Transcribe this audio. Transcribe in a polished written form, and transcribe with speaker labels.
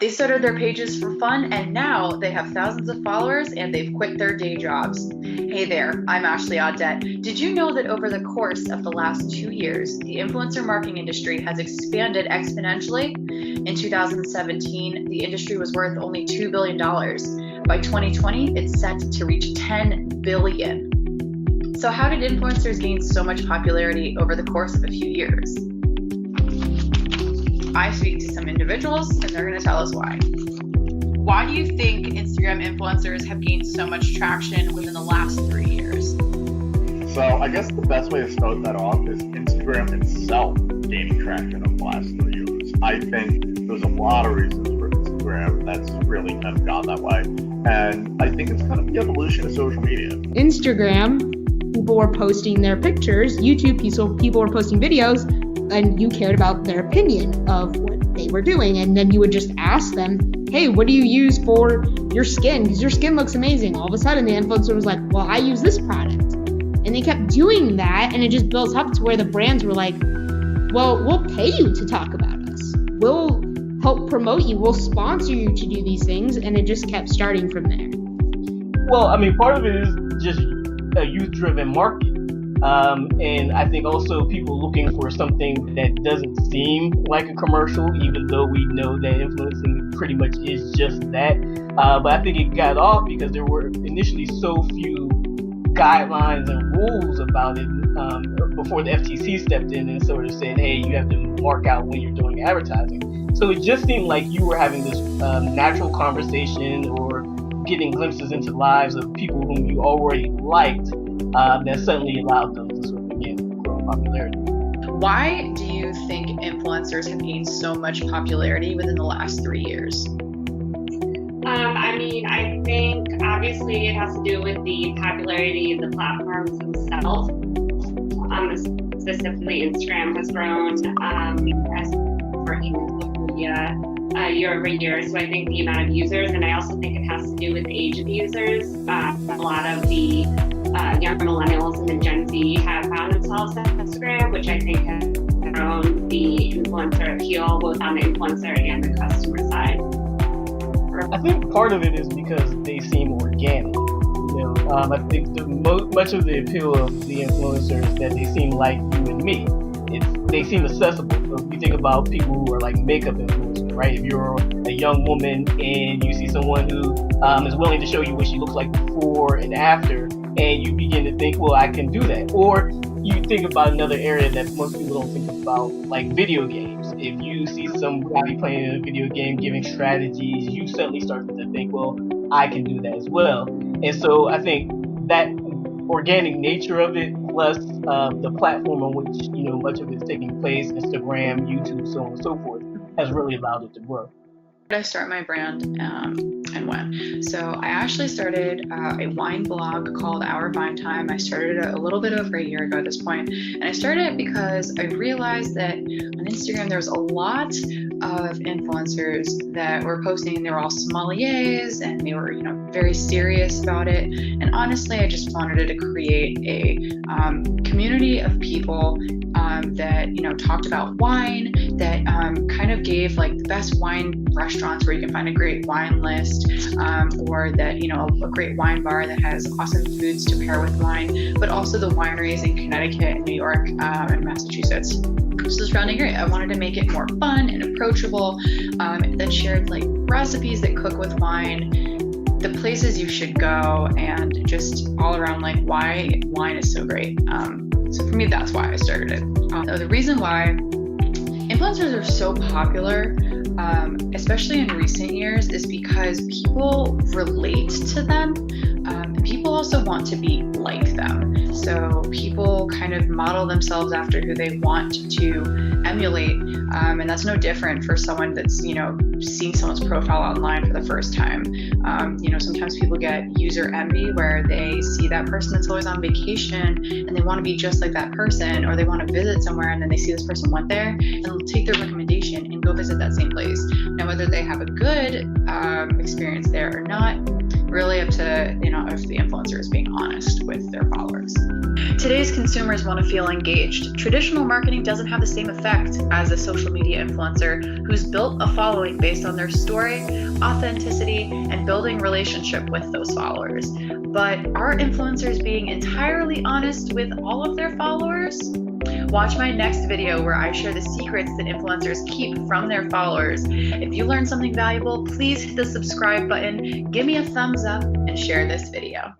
Speaker 1: They started their pages for fun, and now they have thousands of followers and they've quit their day jobs. Hey there, I'm Ashley Audette. Did you know that over the course of the last 2 years, the influencer marketing industry has expanded exponentially? In 2017, the industry was worth only $2 billion. By 2020, it's set to reach $10 billion. So how did influencers gain so much popularity over the course of a few years? I speak to some individuals and they're going to tell us why. Why do you think Instagram influencers have gained so much traction within the last 3 years?
Speaker 2: So I guess the best way to start that off is Instagram itself gaining traction over the last 3 years. I think there's a lot of reasons for Instagram that's really kind of gone that way. And I think it's kind of the evolution of social media.
Speaker 3: Instagram, people were posting their pictures. YouTube, people were posting videos, and you cared about their opinion of what they were doing. And then you would just ask them, hey, what do you use for your skin? Because your skin looks amazing. All of a sudden, the influencer was like, well, I use this product. And they kept doing that, and it just built up to where the brands were like, well, we'll pay you to talk about us. We'll help promote you. We'll sponsor you to do these things. And it just kept starting from there.
Speaker 4: Well, I mean, part of it is just a youth-driven market. And I think also people looking for something that doesn't seem like a commercial, even though we know that influencing pretty much is just that. But I think it got off because there were initially so few guidelines and rules about it before the FTC stepped in and sort of said, hey, you have to mark out when you're doing advertising. So it just seemed like you were having this natural conversation or getting glimpses into lives of people whom you already liked. That suddenly allowed them to sort of begin grow in popularity.
Speaker 1: Why do you think influencers have gained so much popularity within the last 3 years?
Speaker 5: I think obviously it has to do with the popularity of the platforms themselves. Specifically, Instagram has grown as working in social media year over year. So I think the amount of users, and I also think it has to do with the age of the users. A lot of the young millennials and the Gen Z have found themselves on Instagram, which I think has grown the influencer appeal both on the influencer and the customer side.
Speaker 4: I think part of it is because they seem organic. I think much of the appeal of the influencers is that they seem like you and me. They seem accessible. So if you think about people who are like makeup influencers, right? If you're a young woman and you see someone who is willing to show you what she looks like before and after, and you begin to think, well, I can do that. Or you think about another area that most people don't think about, like video games. If you see somebody playing a video game giving strategies, you suddenly start to think, well, I can do that as well. And so I think that organic nature of it, plus the platform on which much of it is taking place, Instagram, YouTube, so on and so forth, has really allowed it to grow.
Speaker 1: Did I start my brand and when? So I actually started a wine blog called Our Vine Time. I started it a little bit over a year ago at this point, and I started it because I realized that on Instagram there was a lot of influencers that were posting, and they were all sommeliers and they were very serious about it. And honestly, I just wanted to create a community of people that talked about wine, that kind of gave like the best wine restaurants where you can find a great wine list, or that a great wine bar that has awesome foods to pair with wine, but also the wineries in Connecticut and New York and Massachusetts. This was sounding great. I wanted to make it more fun and approachable, that shared like recipes that cook with wine, the places you should go, and just all around like why wine is so great. So for me, that's why I started it. The reason why influencers are so popular, especially in recent years, is because people relate to them. And people also want to be like them. So people kind of model themselves after who they want to emulate. And that's no different for someone that's, seeing someone's profile online for the first time. Sometimes people get user envy where they see that person that's always on vacation and they want to be just like that person, or they want to visit somewhere and then they see this person went there and they'll take their recommendation and go visit that same place. Now, whether they have a good experience there or not, really up to, if the influencer is being honest with their followers. Today's consumers want to feel engaged. Traditional marketing doesn't have the same effect as a social media influencer who's built a following based on their story, authenticity, and building relationship with those followers. But are influencers being entirely honest with all of their followers? Watch my next video where I share the secrets that influencers keep from their followers. If you learned something valuable, please hit the subscribe button, give me a thumbs up, and share this video.